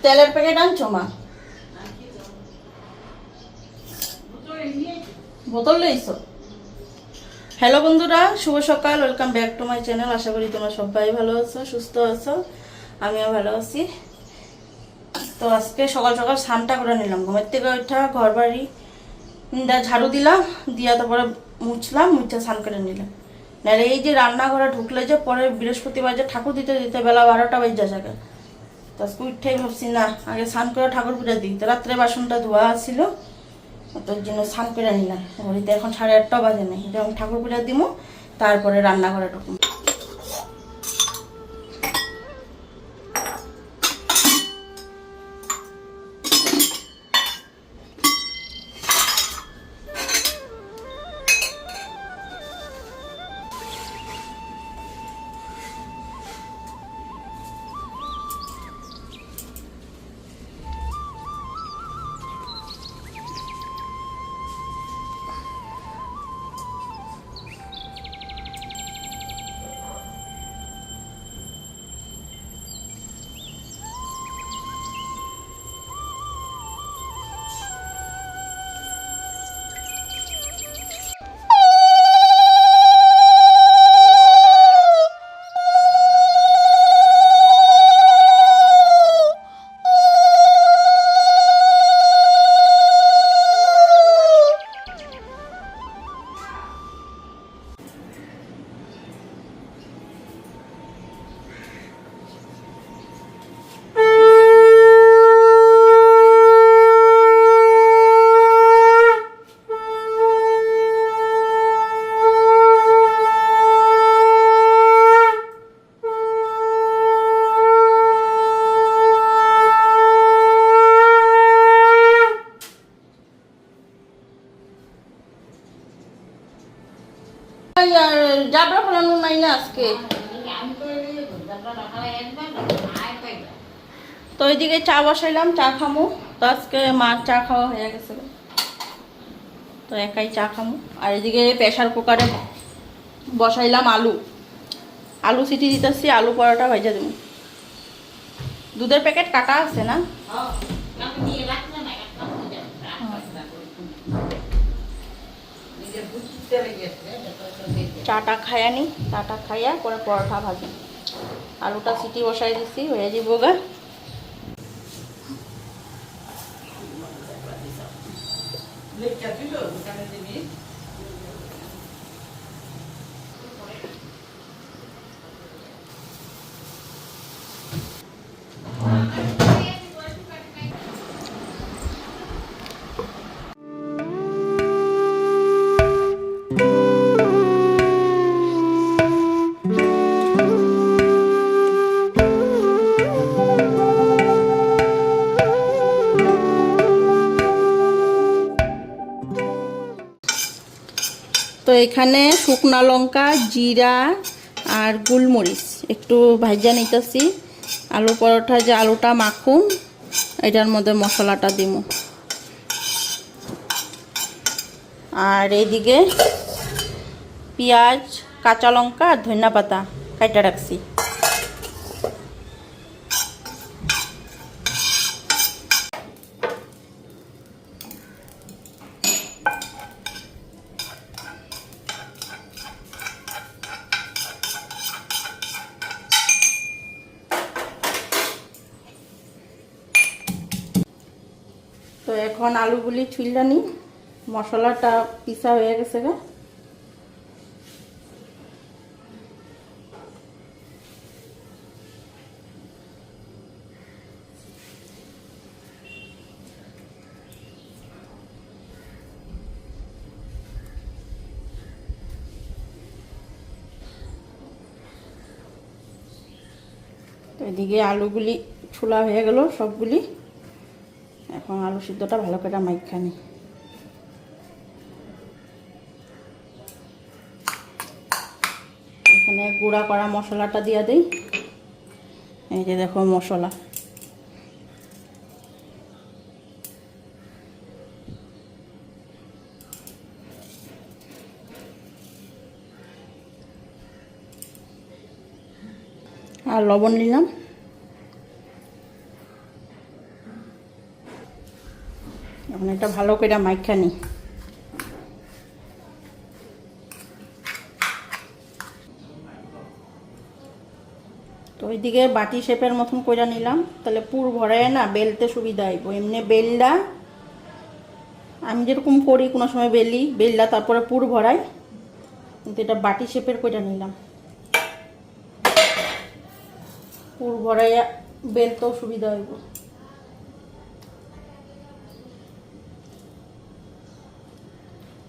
তেলের প্যাকেট আনছো মা? বোতল লইছো? হ্যালো বন্ধুরা, শুভ সকাল। Welcome back to my channel. আশা করি তোমরা সবাই ভালো আছো, সুস্থ আছো। আমিও ভালো আছি। তো আজকে সকাল সকাল স্নানটা করে নিলাম। ঘুমের থেকে ওঠা ঘর বাড়ি ঝাড়ু দিলাম, দিয়া তারপরে মুছলাম, মুছে স্নান করে নিলাম। নাহলে এই যে রান্নাঘরে ঢুকলে যে পরে বৃহস্পতিবার যে ঠাকুর দিতে দিতে বেলা 12টা বেজে যাবে। তো আজকে উঠেই ভাবছি না, আগে স্নান করে ঠাকুর পূজা দিই। তো রাত্রে বাসনটা ধোয়া ছিল, তোর জন্য স্নান করে নিলাম। ঘড়িতে এখন 8:30 বাজে নেই, যখন ঠাকুর পূজা দিব তারপরে রান্নাঘরে ঢুকুন। জাবরা ফলানো নাই না আজকে। তো ওইদিকে চা বসাইলাম, চা খামু। তো আজকে মার চা খাওয়া হয়ে গেছে, তো একাই চা খামু। আর এদিকে প্রেসার কুকারে বসাইলাম আলু। আলু সিটি দিতেছি, আলু পরোটা ভেজে দেবো। দুধের প্যাকেট কাটা আছে না? চাটা খাইয়া নি, চাটা খাইয়া পরে পরোটা ভাজি। আলুটা সিটি বসাই দিছি, হয়ে যাব গা। তো এখানে শুকনা লঙ্কা, জিরা আর গোলমরিচ একটু ভাজা নিতেছি। আলু পরোটা যে আলুটা মাখুম, এটার মধ্যে মশলাটা দিব। আর এইদিকে পেঁয়াজ, কাঁচা লঙ্কা আর ধনিয়া পাতা কাটা রাখছি। তো এখন আলুগুলি ছুইলা নি, মশলাটা পিসা হয়ে গেছে গা। তো এদিকে আলুগুলি ছোলা হয়ে গেল সবগুলি। এখন আলু সিদ্ধটা ভালো করে মাইখা নি। এখানে গুঁড়া করা মশলাটা দিয়ে দিই। এই যে দেখো মশলা। আর লবণ নিলাম। এখন এটা ভালো করে মাইখা নিই। তো ওইদিকে বাটি শেপের মতন কইরা নিলাম, তাহলে পুর ভরায় না বেলতে সুবিধা হইব। এমনি বেললা আমি যেরকম করি কোনো সময় বেললা তারপরে পুর ভরাই, কিন্তু এটা বাটি শেপের কইরা নিলাম, পুর ভরাইয়া বেলতেও সুবিধা হইব।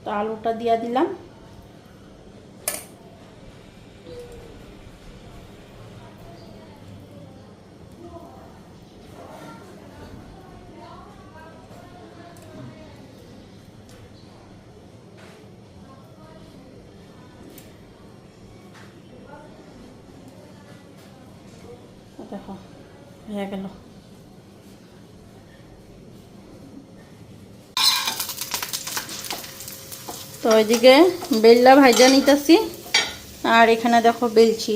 তো আলুটা দিয়া দিলাম। দেখো হয়ে গেল। তো ওইদিকে বেললা ভাজা নিতেছি, আর এখানে দেখো বেলছি,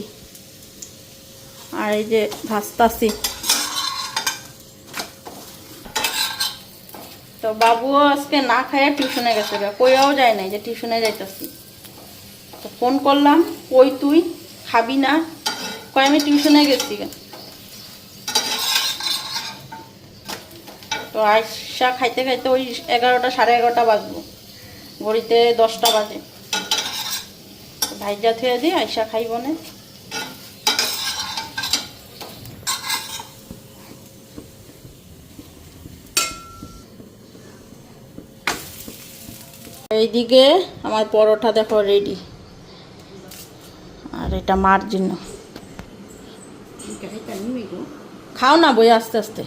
আর এই যে ভাজতাছি। তো বাবুও আজকে না খাইয়া টিউশনে গেছে, কইয়াও যায় নাই যে টিউশনে যাইতাছি। তো ফোন করলাম, কই তুই খাবি না? কই আমি টিউশনে গেছি। তো আইসা খাইতে খাইতে ওই 11টা সাড়ে 11টা বাজবো, ঘড়িতে 10টা বাজে। ভাইজা থুয়ে দিই, আইসা খাইব না। এইদিকে আমার পরোটা দেখো রেডি, আর এটা মার জন্য। খাও না বই আস্তে আস্তে,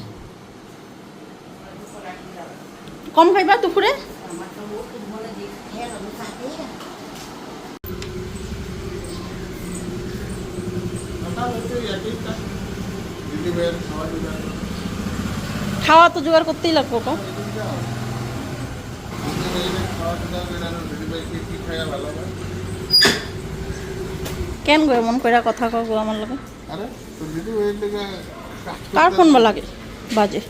কম খাইবা দুপুরে। খাওয়া তো জোগাড় করতেই লাগবো। কেন গো এমন করে কথা কও আমার লগে? কার ফোন লাগে বাজে?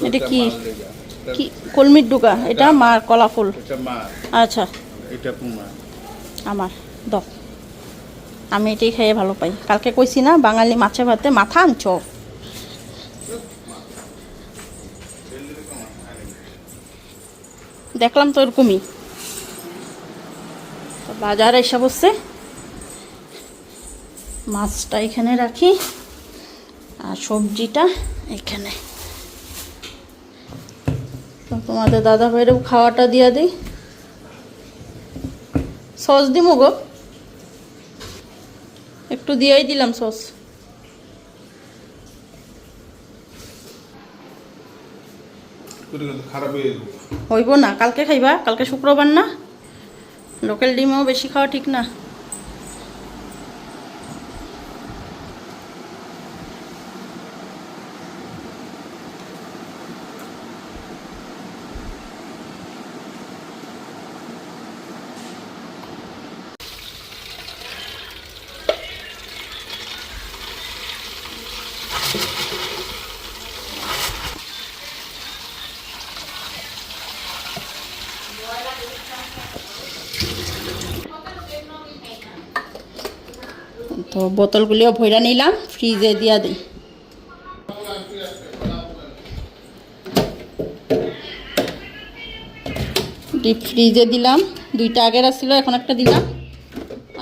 এটা কি কি কলমির ডুকা? এটা মার কলা ফুল। আচ্ছা এটা আমার দাও, আমি এটাই খেয়ে ভালো পাই। কালকে কইছি না বাঙালি মাছে ভাতে মাথা আনছো। দেখলাম তো এরকমই। বাজার এসে বসছে, মাছটা এখানে রাখি আর সবজিটা এখানে। তো তোমাদের দাদা ভাইয়েরও খাওয়াটা দিয়া দিই। সস দিমু গো, একটু দিয়েই দিলাম সস। হইব না, কালকে খাইবা, কালকে শুক্রবার না। লোকাল ডিমও বেশি খাওয়া ঠিক না। তো বোতলগুলিও ভইরা নিলাম, ফ্রিজে দিয়া দিই। ডিপ ফ্রিজে দিলাম, দুইটা আগের আসছিল, এখন একটা দিলাম,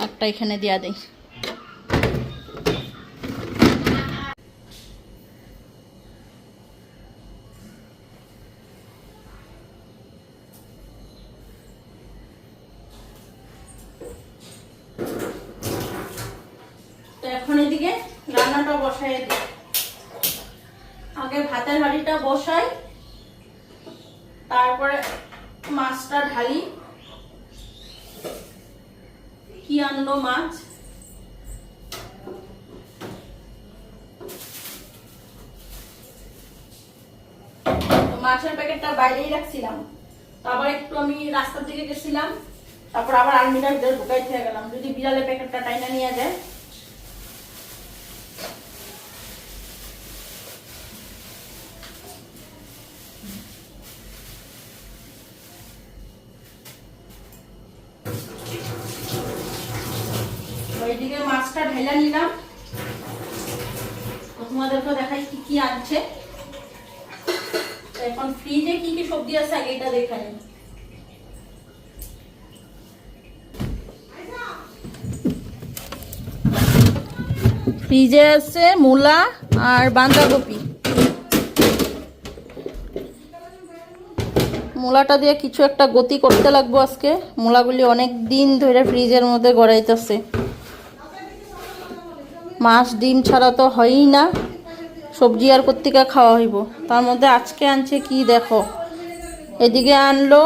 একটা এখানে দিয়া দিই। তো এখন এদিকে রান্নাটা বসাই দিই। আগে ভাতের হাঁড়িটা বসাই, তারপরে মাছটা ঢালি। কি আনলো মাছ? মাছের প্যাকেটটা বাইরেই রাখছিলাম, তারপর একটু আমি রাস্তার দিকে গেছিলাম, তারপর আবার আলমিরার ভিতরে ঢুকাই থেকে গেলাম, যদি বিড়ালের প্যাকেটটা টাইনা নিয়ে যায়। এইদিকে মাছটা ঢেলে নিলাম, তোমাদেরকে দেখাই কি কি আনছে। এখন ফ্রিজে কি কি সবজি আছে আগে এটা দেখাই। ফ্রিজে আছে মূলা আর বাঁধাকপি। মূলাটা দিয়ে কিছু একটা গতি করতে লাগবো আজকে। মূলাগুলি অনেক দিন ধরে ফ্রিজের মধ্যে গড়াইতেছে। মাছ ডিম ছাড়া তো হয়ই না, সবজি আর কর্তিকা খাওয়া হইব। তার মধ্যে আজকে আনছে কি দেখো, এদিকে আনলো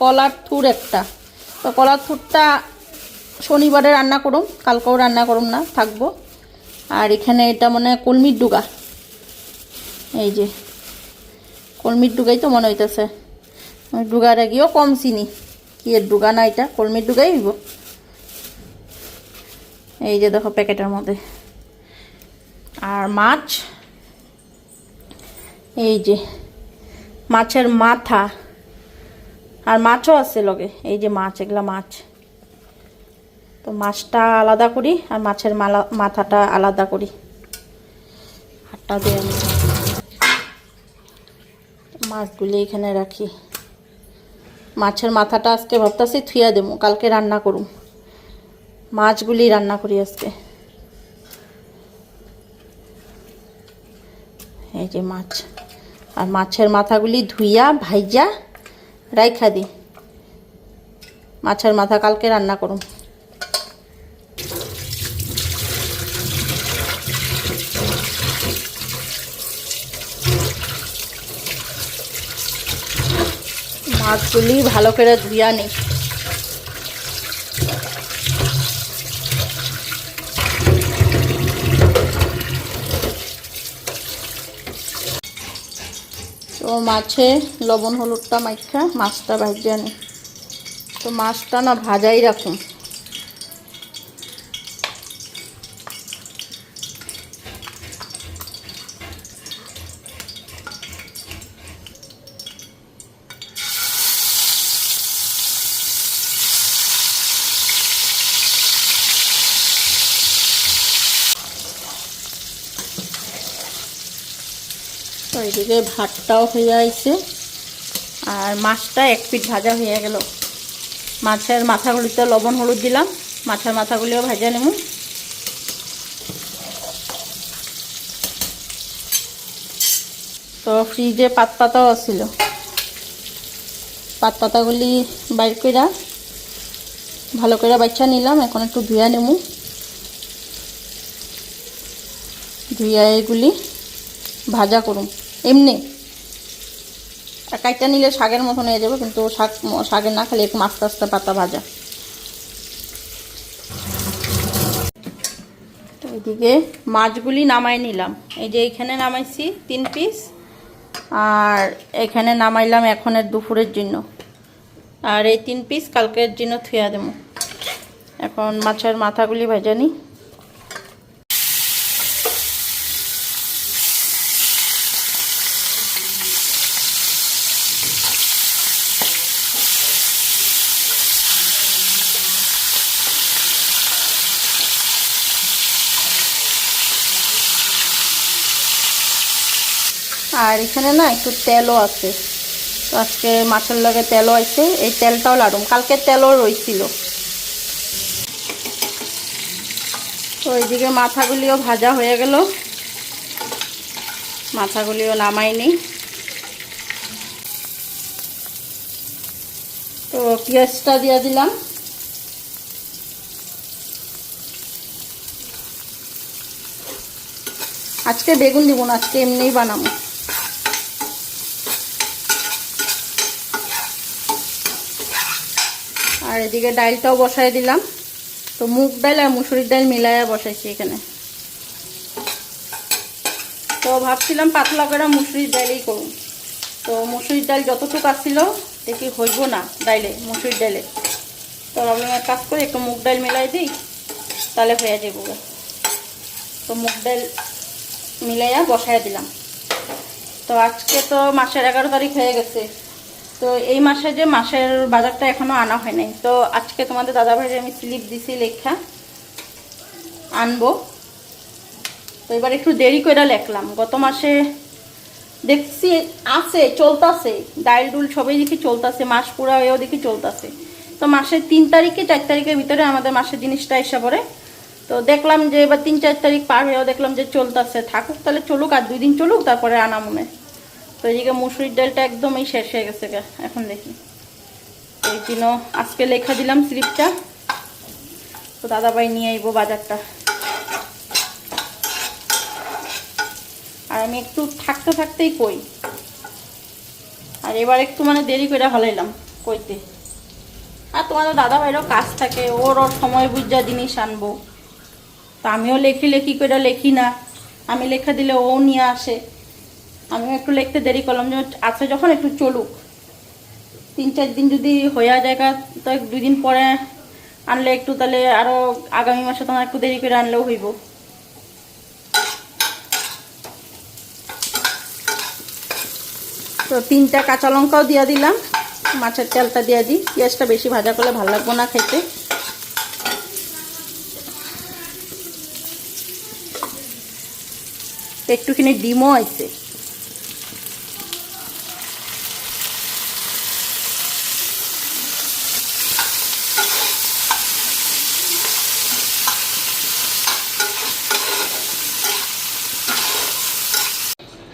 কলার থুর একটা। তো কলার থুরটা শনিবারে রান্না করুম, কালকেও রান্না করুম না, থাকবো। আর এখানে এটা মনে হয় কলমির ডুগা, এই যে কলমির ডুগাই তো মনে হইতেছে। ডুগার আগেও কম চিনি, কি এর ডুগা না, এটা কলমির ডুগাই হইব। এই যে দেখো প্যাকেটের মধ্যে। আর মাছ, এই যে মাছের মাথা, আর মাছও আছে লগে। এই যে মাছ, এগুলা মাছ। তো মাছটা আলাদা করি আর মাছের মাথাটা আলাদা করি। হাতটা দিয়ে আমি মাছগুলি এখানে রাখি। মাছের মাথাটা আজকে ভাবতেছি থুইয়া দেবো, কালকে রান্না করুম। মাছগুলি রান্না করি আজকে। এই যে মাছ, আর মাছের মাথাগুলি ধুইয়া ভাইজা রাইখা দিই। মাছের মাথা কালকে রান্না করুম। মাছগুলি ভালো করে ধুইয়া নেই। তো মাছে লবণ হলুদটা মাইখা মাছটা ভাজিয়া নিই। তো মাছটা না ভাজাই রাখুন। তো এদিকে ভাতটাও হয়ে আইছে, আর মাছটা এক পিঠ ভাজা হয়ে গেল। মাছের মাথাগুলিতে লবণ হলুদ দিলাম, মাছের মাথাগুলিও ভাজা নেব। তো ফ্রিজে পাতাও আছিল, পাতাগুলি বাইর কইরা ভালো করে বাচ্চা নিলাম। এখন একটু ধুয়া নেব, ধুয়া এগুলি ভাজা করুম। এমনি কাইটা নিলে শাকের মতন হয়ে যাবে, কিন্তু শাকের না, খালি একটু আস্তে আস্তে পাতা ভাজা। তো এদিকে মাছগুলি নামাই নিলাম। এই যে এখানে নামাইছি 3 পিস, আর এখানে নামাইলাম এখনের দুপুরের জন্য। আর এই 3 পিস কালকের জন্য থুয়া দেব। এখন মাছের মাথাগুলি ভাজা নিই। আর এখানে না একটু তেলও আছে, তো আজকে মাছের লগে তেলও আছে। এই তেলটাও লাড়ুম, কালকে তেলও রইছিল। তো এইদিকে মাথাগুলিও ভাজা হয়ে গেল, মাথাগুলিও নামাই নিই। তো পেঁয়াজটা দিয়ে দিলাম। আজকে বেগুন দিব না, আজকে এমনিই বানাবো। আর এদিকে ডালটাও বসাই দিলাম। তো মুগ ডাল আর মুসুরির ডাল মিলাইয়া বসাইছি এখানে। তো ভাবছিলাম পাতলা করে মুসুরির ডালই করুন। তো মুসুরির ডাল যতটুকু আসছিল দেখি হইব না ডাইলে, মুসুরির ডালে। তো ভাবলাম এক কাজ করে একটু মুগ ডাল মিলাই দিই, তাহলে হয়ে যাবো। তো মুগ ডাল মিলাইয়া বসাইয়া দিলাম। তো আজকে তো মাসের 11 তারিখ হয়ে গেছে। তো এই মাসে যে মাসের বাজারটা এখনো আনা হয় নাই, তো আজকে তোমাদের দাদাভাইয়ের আমি স্লিপ দিছি লেখা আনবো। তো এবার একটু দেরি করে লেখলাম, গত মাসে দেখছি আছে চলতেছে, ডাইল ডুল সবই দেখি চলতেছে, মাস পুরা হয়েও দেখি চলতেছে। তো মাসের 3 তারিখে 4 তারিখের ভিতরে আমাদের মাসের জিনিসটা এসে পড়ে। তো দেখলাম যে এবার 3-4 তারিখ পার হয়েও দেখলাম যে চলতেছে, থাকুক তাহলে চলুক, আর 2 দিন চলুক, তারপরে আনা মনে। তো এদিকে মুসুরির ডালটা একদমই শেষ হয়ে গেছে এখন দেখি। এই জন্য আজকে লেখা দিলাম স্লিপটা, তো দাদাভাই নিয়ে আইব বাজারটা। আর আমি একটু থাকতে থাকতেই কই, আর এবার একটু মানে দেরি করে ফেলাইলাম কইতে। আর তোমাদের দাদাভাইরও কাজ থাকে, ওর সময় বুঝা জিনিস আনবো। তো আমিও লেখি করে লেখি না, আমি লেখা দিলে ও নিয়ে আসে, আমিও একটু লিখতে দেরি করলাম যে আছে যখন একটু চলুক। 3-4 দিন যদি হইয়া যায়, তো 2 দিন পরে আনলে একটু, তাহলে আরও আগামী মাসে তোমার একটু দেরি করে আনলেও হইব। তো 3টা কাঁচা লঙ্কাও দিয়ে দিলাম, মাছের তেলটা দিয়ে দিই, পেঁয়াজটা বেশি ভাজা করলে ভালো লাগবে না খেতে। একটুখানি ডিমও আছে।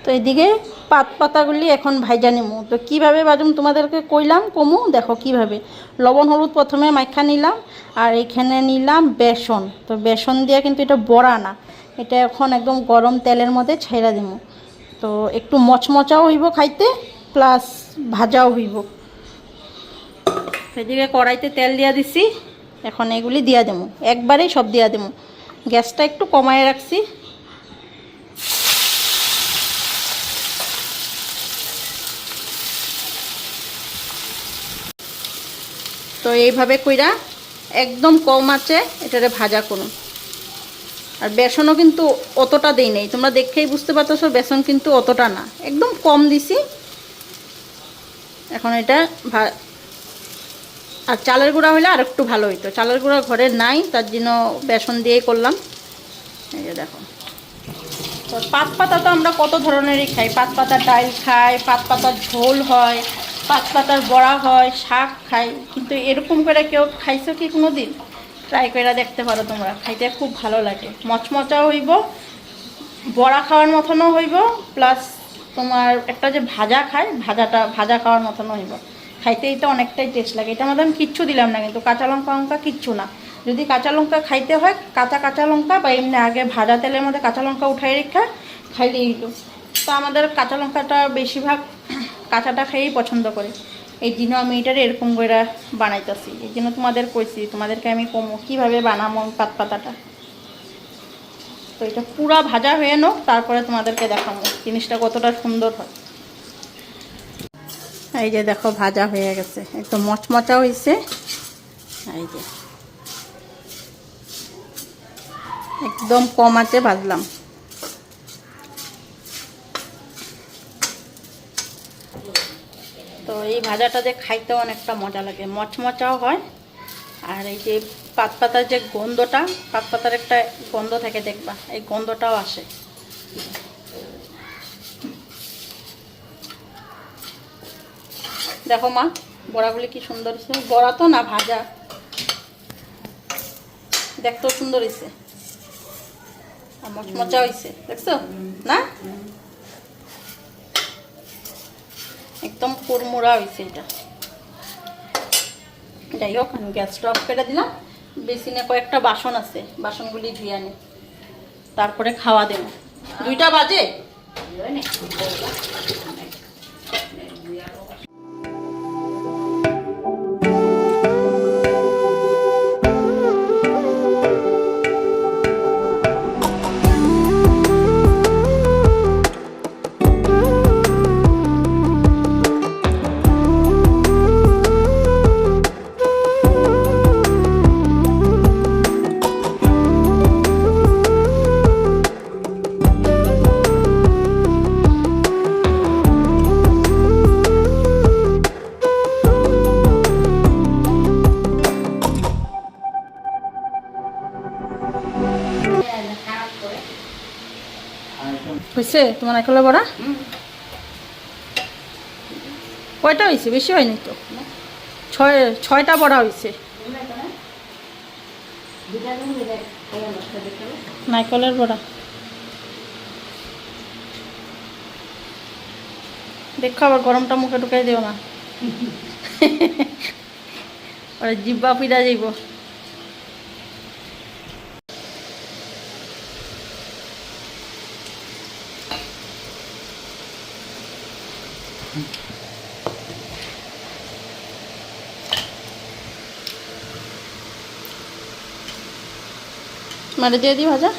তো এদিকে পাতাগুলি এখন ভাইজা নেবো। তো কীভাবে বাজুম তোমাদেরকে কইলাম কমু, দেখো কিভাবে। লবণ হলুদ প্রথমে মাখা নিলাম, আর এখানে নিলাম বেসন। তো বেসন দিয়ে কিন্তু এটা বড়া না, এটা এখন একদম গরম তেলের মধ্যে ছেড়ে দিব। তো একটু মচমচাও হইব খাইতে, প্লাস ভাজাও হইব। এদিকে কড়াইতে তেল দিয়া দিছি, এখন এগুলি দিয়া দেবো, একবারেই সব দিয়া দেবো। গ্যাসটা একটু কমায় রাখছি। তো এইভাবে কইরা একদম কম আঁচে এটারে ভাজা করুন। আর বেসনও কিন্তু অতটা দেই নাই, তোমরা দেখেই বুঝতে পারতেছো বেসন কিন্তু অতটা না, একদম কম দিছি। এখন এটা আর চালের গুঁড়া হলে আর একটু ভালো হইতো, চালের গুঁড়া ঘরে নাই, তার জন্য বেসন দিয়েই করলাম। এই যে দেখো, তো পাত পাতা তো আমরা কত ধরনেরই খাই, পাত পাতার ডাল খাই, পাত পাতার ঝোল হয়, পাত পাতার বড়া হয়, শাক খাই, কিন্তু এরকম করে কেউ খাইছো কি কোনো দিন? ট্রাই করে দেখতে পারো তোমরা, খাইতে খুব ভালো লাগে, মচমচাও হইব, বড়া খাওয়ার মতনও হইব, প্লাস তোমার একটা যে ভাজা খায়, ভাজা খাওয়ার মতনও হইব। খাইতে এটা অনেকটাই টেস্ট লাগে। এটা আমাদের আমি কিচ্ছু দিলাম না, কিন্তু কাঁচা লঙ্কা কিচ্ছু না। যদি কাঁচা লঙ্কা খাইতে হয়, কাঁচা লঙ্কা বা এমনি আগে ভাজা তেলের মধ্যে কাঁচা লঙ্কা উঠাই রেখা খাইলেই হইল। তো আমাদের কাঁচা লঙ্কাটা বেশিরভাগ কাঁচাটা খেয়েই পছন্দ করে, এই জন্য আমি এটার এরকম করে বানাইতেছি। এই জন্য তোমাদের কইছি, তোমাদেরকে আমি কমো কীভাবে বানাবো পাত পাতাটা। তো এটা পুরা ভাজা হয়ে নাও, তারপরে তোমাদেরকে দেখাবো জিনিসটা কতটা সুন্দর হয়। এই যে দেখো ভাজা হয়ে গেছে, একদম মচমচা হয়েছে। এই যে একদম কম আঁচে ভাজলাম। তো এই ভাজাটা যে খাইতে অনেকটা মজা লাগে, মচমচাও হয়। আর এই যে পাত পাতার যে গন্ধটা, পাত পাতার একটা গন্ধ থাকে দেখবা, এই গন্ধটাও আসে। দেখো মা, বড়াগুলি কি সুন্দর হয়েছে, বড়া তো না ভাজা, দেখতেও সুন্দর হয়েছে আর মচমচা হয়েছে, দেখছো না? একদম কুড়মুড়া হয়েছে এটা। যাই হোক, আমি গ্যাসটা অফ করে দিলাম। বেসিনে কয়েকটা বাসন আছে, বাসনগুলি ধুয়ে আনি, তারপরে খাওয়া দেব। 2টা বাজে। হয়েছে তোমার নারকেলের বড়া? কয়টা হয়েছে? বেশি হয়নি তো, ছয়টা বড়া হয়েছে নারকেলের বড়া। দেখো আবার গরমটা মুখে ঢুকাই দিও না, জিব্বা পিড়া যাইব। মারে দিয়ে দিই ভাজা।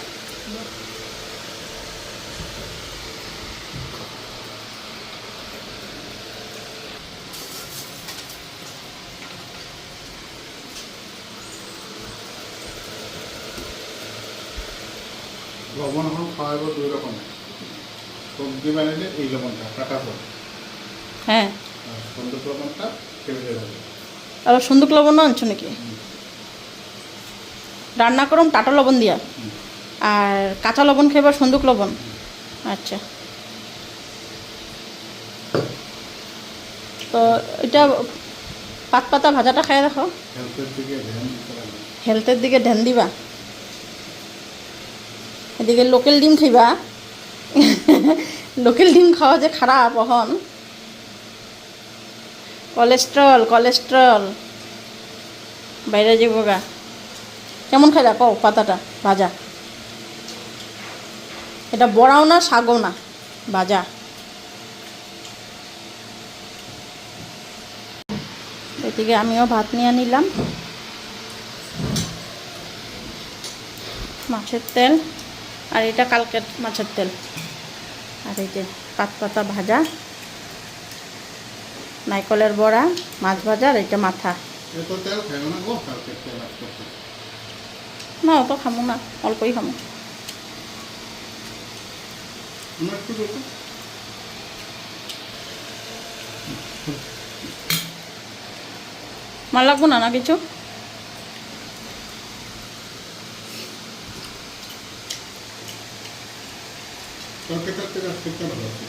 লবণ এখন খাওয়াবো দুই রকম, সবজি বানাইলে এই লবণটা কাটা পড়ে, হ্যাঁ, আর সন্দুক লবণটা খেয়ে যাবে। আবার সন্দুক লবণ আনছো নাকি? রান্না করম টাটা লবণ দিয়া, আর কাঁচা লবণ খাইবার সন্দুক লবণ। আচ্ছা, তো এটা পাত পাতা ভাজাটা খাই দেখো, হেলথের দিকে ধ্যান দিতে লাগবে। হেলথের দিকে ধ্যান দিবা। এদিকে লোকেল ডিম খাইবা, লোকেল ডিম খাওয়া যে খারাপ এখন, কোলেস্ট্রল কোলেস্ট্রল বাইরে যাবো গা। কেমন খাইলা কও পাতাটা ভাজা? এটা বড়াও না শাকও না, ভাজা। এদিকে আমিও ভাত নিয়ে নিলাম, মাছের তেল, আর এটা কালকের মাছের তেল, আর এই যে পাত পাতা ভাজা, নারকেলের বড়া, মাছ ভাজা, আর এটা মাথা। এত তেল খাইও না গো, কালকে তেল আসতে না অত খামো না, অল্পই খামো। আমরা একটু দেখো মার লাগবো না না কিছু? কালকে আজকে ভালো আছে।